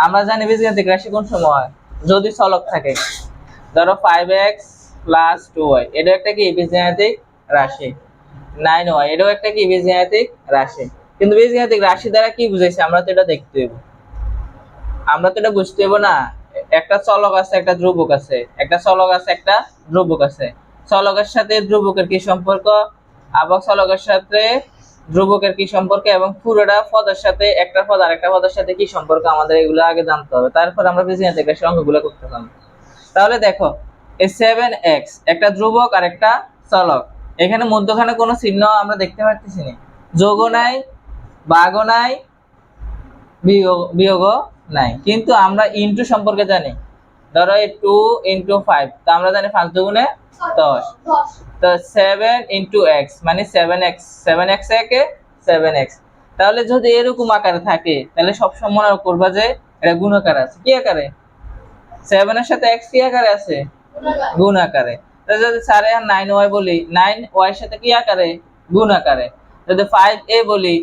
আমরা জানি বীজগাণিতিক রাশি কোন সময় যদি চলক থাকে, ধরো 5x + 2y এটা একটা কি বীজগাণিতিক রাশি, 9y এটাও একটা কি বীজগাণিতিক রাশি। কিন্তু বীজগাণিতিক রাশি দ্বারা কি বুঝাইছে আমরা তো এটা দেখতে হইব, আমরা তো এটা বুঝতে হইব না। একটা চলক আছে একটা ধ্রুবক আছে, একটা চলক আছে একটা ধ্রুবক আছে, চলকের সাথে ধ্রুবকের কি সম্পর্ক, আবার চলকের সাথে ধ্রুবকের কি সম্পর্ক, এবং পুরোটা পদের সাথে একটা পদ আরেকটা পদের সাথে কি সম্পর্ক আমাদের এগুলো আগে জানতে হবে, তারপর আমরা বীজগাণিতিক রাশির অঙ্কগুলো করতে পারবো। তাহলে দেখো এই 7x একটা ধ্রুবক আর একটা চলক, এখানে মধ্যখানে কোনো চিহ্ন আমরা দেখতে পাচ্ছি না, যোগও নাই ভাগও নাই বিয়োগও নাই, কিন্তু আমরা ইনটু সম্পর্কে জানি। ধরো এই 2 × 5 তো আমরা জানি 5 দুগুণে 10, তো 7 × x মানে 7x, 7x একে 7x। তাহলে যদি এরকম আকারে থাকে তাহলে সব সময় মনে করবা যে এটা গুণ আকারে আছে। কি আকারে? 7 এর সাথে x কি আকারে আছে? গুণ আকারে। তাহলে যদি 9y বলি, 9y এর সাথে কি আকারে? গুণ আকারে। যদি 5a বলি,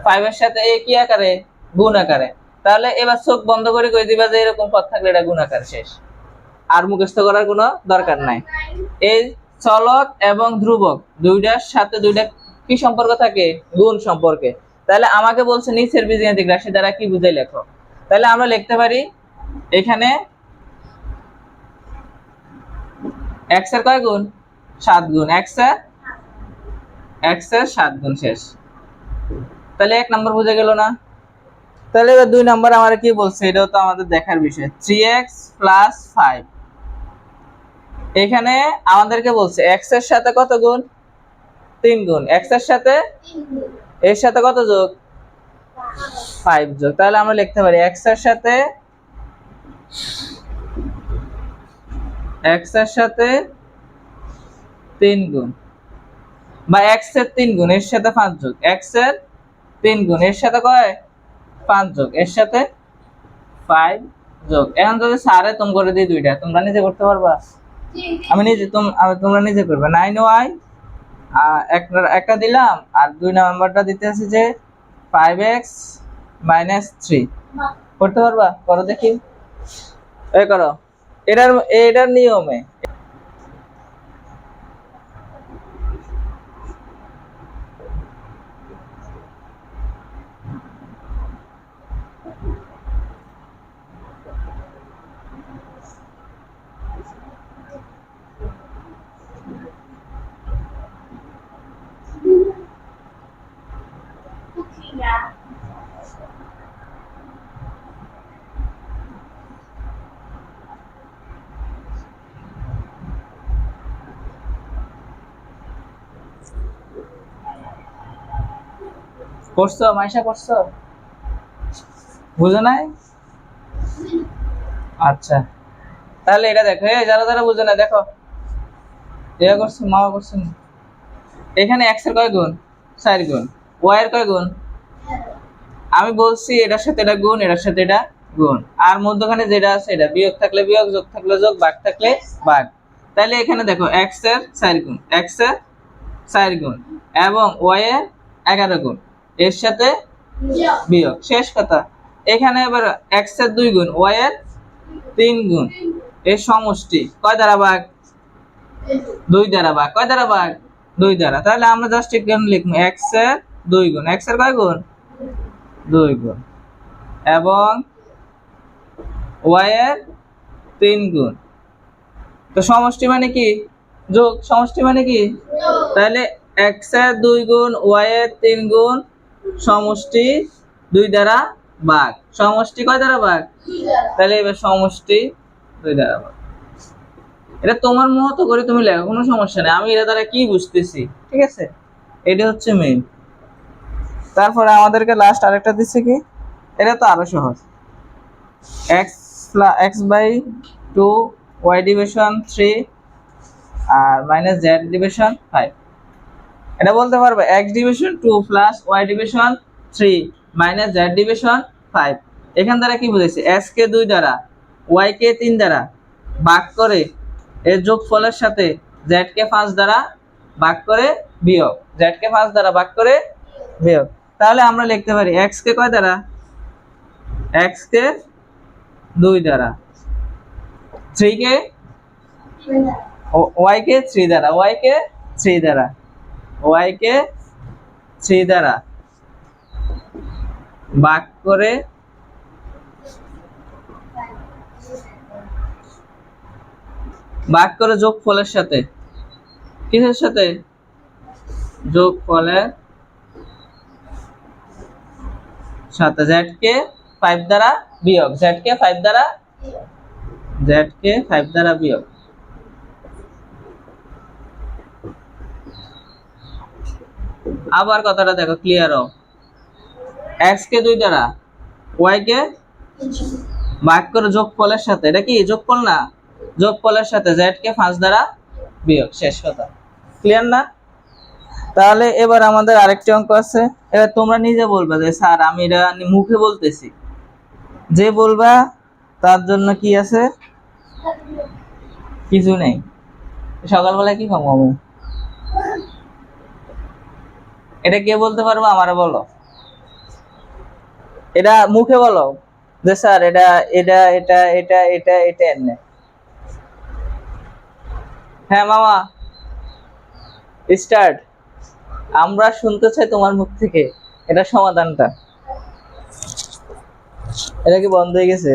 5 এর সাথে a কি আকারে? গুণ আকারে। তাহলে এবার চোখ বন্ধ করে কই দিবা যে এরকম পদ থাকলে এটা গুণ আকার, শেষ। আর মুখস্থ করার কোনো দরকার নাই। এই চলক এবং ধ্রুবক দুইটার সাথে দুইটা কি সম্পর্ক থাকে? গুণ সম্পর্কে। তাহলে আমাকে বলছে নিচের বীজগাণিতিক রাশি দ্বারা কি বুঝাই লেখো। তাহলে আমরা লিখতে পারি এখানে x এর কয় গুণ? 7 গুণ। x এর 7 গুণ, শেষ। তাহলে 1 নাম্বার বুঝে গেল না? তাহলে এবার 2 নাম্বার আমারে কি বলছে এটাও তো আমাদের দেখার বিষয়। 3x + 5 এখানে আমাদেরকে বলছে x এর সাথে কত গুণ? 3 গুণ। x এর সাথে এর সাথে কত যোগ? 5 যোগ। তাহলে আমরা লিখতে পারি x এর সাথে 3 গুণ, বা x এর 3 গুণ এর সাথে 5 যোগ, x এর 3 গুণ এর সাথে কয়? 5 যোগ, এর সাথে 5 যোগ। এখন যদি স্যারে তুমি করে দিই দুইটা, তোমরা নিজে করতে পারবা? আমি নিজে তোমরা নিজে করবে। 9y একটা দিলাম, আর 2 নাম্বারটা দিতে আছে যে 5x - 3 করতে পারবা? করো দেখি, এই করো। এটার নিয়মে করছো, মাইশা করছো? বুঝো নাই? আচ্ছা, তাহলে এটা দেখো, এই যারা যারা বুঝো না দেখো, এটা করছো, মামা করছো না। এখানে x এর কয় গুণ? 4 গুণ। y এর কয় গুণ? আমি বলছি এটার সাথে এটা গুণ, এটার সাথে এটা গুণ, আর মধ্যখানে যেটা আছে এটা বিয়োগ থাকলে বিয়োগ, যোগ থাকলে যোগ, ভাগ থাকলে ভাগ। তাহলে এখানে দেখো x এর 4 গুণ, x এর 4 গুণ এবং y এর 11 গুণ, এর সাথে বিয়োগ, শেষ কথা। এখানে এবার x এর 2 গুণ, y এর 3 গুণ, এর সমষ্টি কয় দ্বারা ভাগ? 2 দ্বারা ভাগ। কয় দ্বারা ভাগ? 2 দ্বারা। তাহলে আমরা জাস্ট এখানে লিখবো x এর 2 গুণ, x এর কয় গুণ? 2 গুণ, এবং y এর 3 গুণ। তো সমষ্টি মানে কি? যোগ। সমষ্টি মানে কি? তাহলে x এর 2 গুণ, y এর 3 গুণ, সমষ্টি 2 দ্বারা ভাগ। সমষ্টি কয় দ্বারা ভাগ? 2 দ্বারা। তাহলে এবার সমষ্টি 2 দ্বারা ভাগ। এটা তোমার মতো করে তুমি লেখো, কোনো সমস্যা নেই। আমি এটা দ্বারা কি বুঝতেছি, ঠিক আছে? এটা হচ্ছে মেইন। তারপরে আমাদেরকে লাস্ট আরেকটা দিচ্ছে কি, এটা তো আরো সহজ। x/2 y ডিভিশন 3 আর - z ডিভিশন 5। এটা বলতে পারবে x division 2 plus y division 3 - z division 5। এখান দ্বারা কি বুঝাইছে? x কে 2 দ্বারা, y কে 3 দ্বারা ভাগ করে এর যোগফলের সাথে z কে 5 দ্বারা ভাগ করে বিয়োগ, z কে 5 দ্বারা ভাগ করে বিয়োগ। তাহলে আমরা লিখতে পারি x কে কয় দ্বারা? x কে 2 দ্বারা, 3 কে y কে 3 দ্বারা, y কে 3 দ্বারা, y কে 3 দ্বারা ভাগ করে যোগফলের সাথে, কিসের সাথে? যোগফলের সাথে z কে 5 দ্বারা বিয়োগ, z কে 5 দ্বারা, z কে 5 দ্বারা বিয়োগ। আবার কথাটা দেখো, ক্লিয়ার হোক। x কে 2 দ্বারা, y কে ভাগ করে যোগফলের সাথে, এটা কি যোগফল না? যোগফলের সাথে z কে 5 দ্বারা বিয়োগ, শেষ কথা। ক্লিয়ার না? তাহলে এবার আমাদের আরেকটি অঙ্ক আছে। এবার তোমরা নিজে বলবা যে স্যার আমি এটা মুখে বলতেছি, যে বলবা তার জন্য কি আছে? কিছু নেই। সকালবেলা কি খাবো আমি? এটা কে বলতে পারবো? আমারে বলো। এটা মুখে বলো যে স্যার এটা এটা এটা এটা এটা এটা এনে। হ্যাঁ মামা, স্টার্ট। আমরা শুনতে চাই তোমার মুখ থেকে এটা সমাধানটা। এটা কি বন্ধ হয়ে গেছে?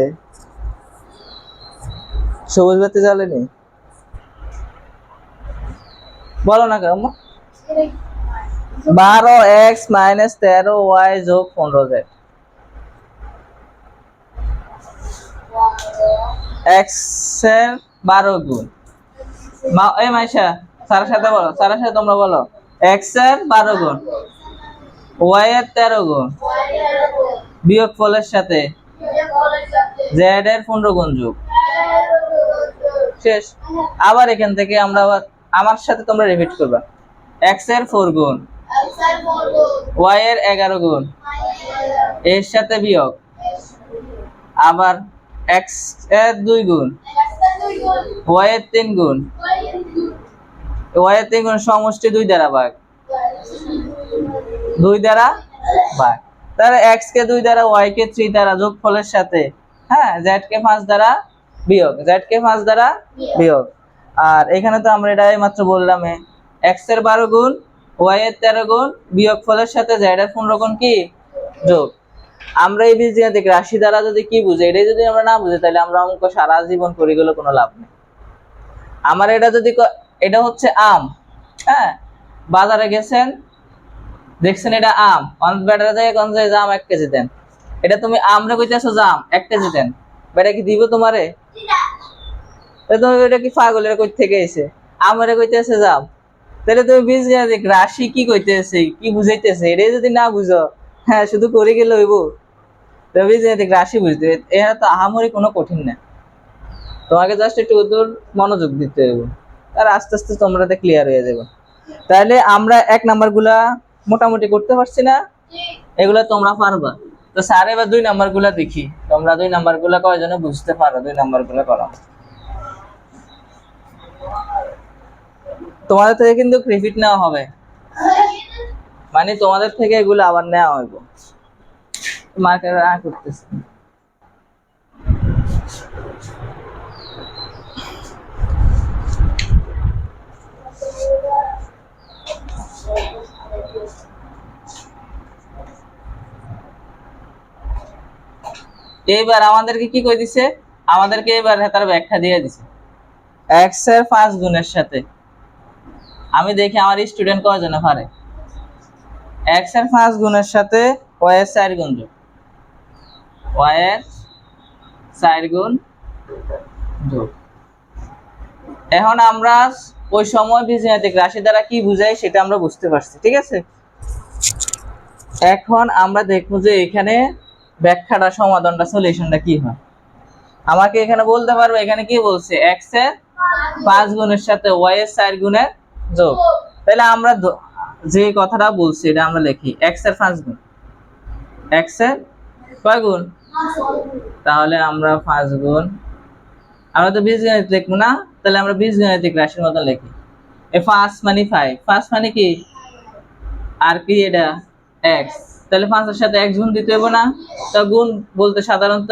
সবুজ বাতি জ্বলেনি? বলো না কেন? 12x - 13y যোগ 15z। x এর 12 গুণ, এই মাইশা স্যারের সাথে বলো, স্যারের সাথে তোমরা বলো, x এর 12 গুণ, y এর 13 গুণ বিয়োগ ফলের সাথে z এর 15 গুণ যোগ, শেষ। আবার এখান থেকে আমরা আমার সাথে তোমরা রিপিট করবা, x এর 4 গুণ, y এর 11 গুণ, এর সাথে বিয়োগ, আবার x এর 2 গুণ, y এর 3 গুণ, y এর 3 গুণ সমষ্টি 2 দ্বারা ভাগ, 2 দ্বারা ভাগ। তাহলে x কে 2 দ্বারা, y কে 3 দ্বারা যোগফলের সাথে, হ্যাঁ, z কে 5 দ্বারা বিয়োগ, z কে 5 দ্বারা বিয়োগ। আর এখানে তো আমরা এটাই মাত্র বললাম, x এর 12 গুণ, y এর 13 গুণ বিয়োগ ফলের সাথে z এর 15 গুণ কি যোগ। আমরা এই বীজগাণিতিক রাশি দ্বারা যদি কি বুঝি, এটাই যদি আমরা না বুঝি তাহলে আমরা অঙ্ক সারা জীবন করে গেলে কোনো লাভ নেই। আমার এটা যদি, এটা হচ্ছে আম, হ্যাঁ, বাজারে গেছেন দেখছেন এটা আম, অনেক বেটার যায় কোন যায় জাম 1 কেজি দেন, এটা তুমি আমরে কইতেছো জাম 1 কেজি দেন, বেটা কি দিব তোমারে? তুমি এটা কি পাগল, এটা কই থেকে আইছে? আমারে কইতেছে জাম, তাহলে তুমি বীজগাণিতিক রাশি কি কইতেছে, কি বুঝাইতেছে, এটাই যদি না বুঝো, হ্যাঁ, শুধু করে গেলে হইব? তো বীজগাণিতিক রাশি বুঝতে এটা তো আহামরি কোনো কঠিন না, তোমাকে জাস্ট একটু দূর মনোযোগ দিতে হবে, আর আস্তে আস্তে তোমরা ক্লিয়ার হয়ে যাবে। তাহলে আমরা 1 নাম্বার গুলা মোটামুটি করতে পারছি না, এগুলা তোমরা পারবা। তো স্যার এবার 2 নাম্বার গুলা দেখি, তোমরা 2 নাম্বার গুলা কয়জনে বুঝতে পারো? 2 নাম্বার গুলা করো। তোমাদের থেকে কিন্তু রিপিট নেওয়া হবে, মানে তোমাদের থেকে এগুলো আবার নেওয়া হইব। মার্কের করতেছে এইবার আমাদেরকে কি কই দিছে? আমাদেরকে এবার তার ব্যাখ্যা দিয়ে দিছে x এর 5 গুণের সাথে। আমি দেখি আমার স্টুডেন্ট কয়জনে পারে। x এর 5 গুণের সাথে y এর 4 গুণ যোগ, y এর 4 গুণ যোগ। এখন আমরা ওই সময় বীজগাণিতিক রাশি দ্বারা কি বুঝাই সেটা আমরা বুঝতে পারছি, ঠিক আছে? এখন আমরা দেখব যে এখানে ব্যাখ্যাটা, সমাধানটা, সলিউশনটা কি হয়। আমাকে এখানে বলতে পারবে এখানে কি বলছে? x এর 5 গুণের সাথে y এর 4 গুণের যোগ। তাহলে আমরা যে কথাটা বলছি এটা আমরা লিখি, x এর 5 গুণ, x এর কয় গুণ? তাহলে আমরা 5 গুণ, আমরা তো বীজগাণিত লিখবো না, তাহলে আমরা বীজগাণিতিক রাশির মতো লিখি। এ 5 মানে 5, 5 মানে কি? আর কি এটা? x। তাহলে 5 এর সাথে x গুণ দিতে হবে না? তো গুণ বলতে সাধারণত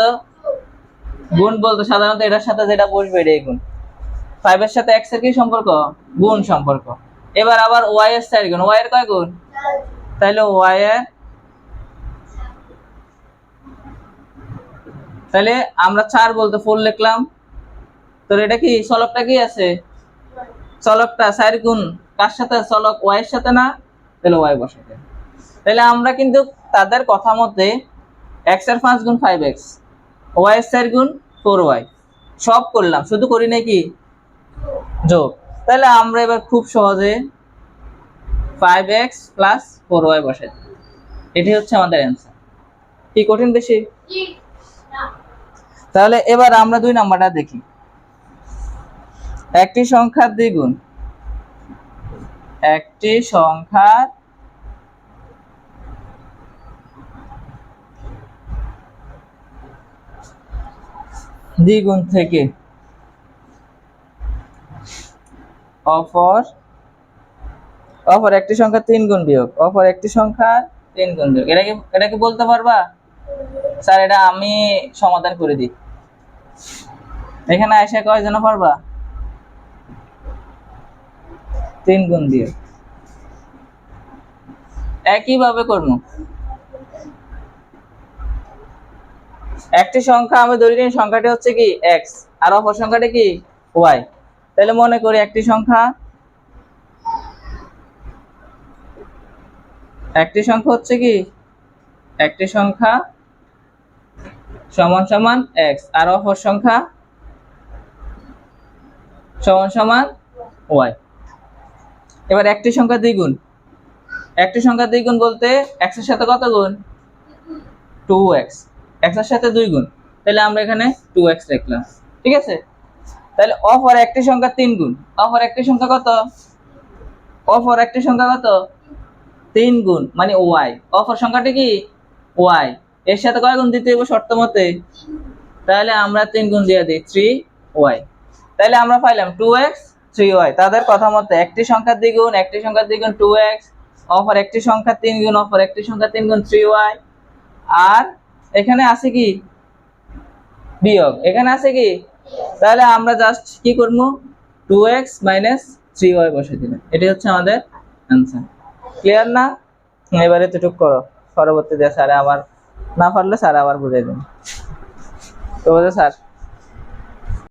গুণ বলতে সাধারণত এটার সাথে যেটা বসবে এটাই গুণ। 5 এর সাথে x এর কি সম্পর্ক? গুণ সম্পর্ক। এবার আবার y এর 4 গুণ, y এর কয় গুণ? তাহলে y এর, তাহলে আমরা 4 বলতে 4 লিখলাম। তো এটা কি চলকটা কি আছে? চলকটা 4 গুণ কার সাথে? চলক y এর সাথে না? তাহলে y বসাতে। তাহলে আমরা কিন্তু তাদের কথা মতে x এর 5 গুণ 5x, y এর 4 গুণ 4y সব করলাম, শুধু করি নাই কি যোগ। তাহলে আমরা এবার খুব সহজে 5x প্লাস 4y বসাই দিই। এটি হচ্ছে আমাদের অ্যান্সার। কি কঠিন বেশি? তাহলে এবার আমরা 2 নাম্বারটা দেখি। একটি সংখ্যার দ্বিগুণ, একটি সংখ্যার দ্বিগুণ থেকে অপর একটি সংখ্যা 3 গুণ বিয়োগ, অপর একটি সংখ্যা 3 গুণ বিয়োগ। এটা কি বলতে পারবা? স্যার এটা আমি সমাধান করে দিই। এখানে এসে কয় জন পারবা? 3 গুণ বিয়োগ। একই ভাবে করব। একটি সংখ্যা আমি ধরে নিই সংখ্যাটি হচ্ছে কি x আর অপর সংখ্যাটি কি y। তাহলে মনে করি একটি সংখ্যা হচ্ছে কি, একটি সংখ্যা সমান সমান x আর অপর সংখ্যা সমান সমান y। এবার একটি সংখ্যা দ্বিগুণ, একটি সংখ্যা দ্বিগুণ বলতে x এর সাথে কত গুণ? 2x, x এর সাথে 2 গুণ। তাহলে আমরা এখানে 2x লিখলাম, ঠিক আছে। তাহলে অপর একটি সংখ্যা 3 গুণ, অপর একটি সংখ্যা কত? অপর একটি সংখ্যা কত? 3 গুণ মানে y। অপর সংখ্যাটি কি y, এর সাথে কয় গুণ দিতে হবে শর্ত মতে? তাহলে আমরা 3 গুণ দিয়ে দিই 3y। তাহলে আমরা পাইলাম 2x 3y। তাদের কথা মতে একটি সংখ্যা দ্বিগুণ, একটি সংখ্যা দ্বিগুণ 2x, অপর একটি সংখ্যা 3 গুণ, অপর একটি সংখ্যা 3 গুণ 3y। আর এখানে আছে কি বিয়োগ, এখানে আছে কি। তাহলে আমরা জাস্ট কি করব? 2x 3y বসে দিলাম। এটি হচ্ছে আমাদের आंसर। ক্লিয়ার না? এবারে এতটুকু করো, পরবর্তীতে স্যার আবার না পারলে স্যার আবার বুঝিয়ে দেন। তো স্যার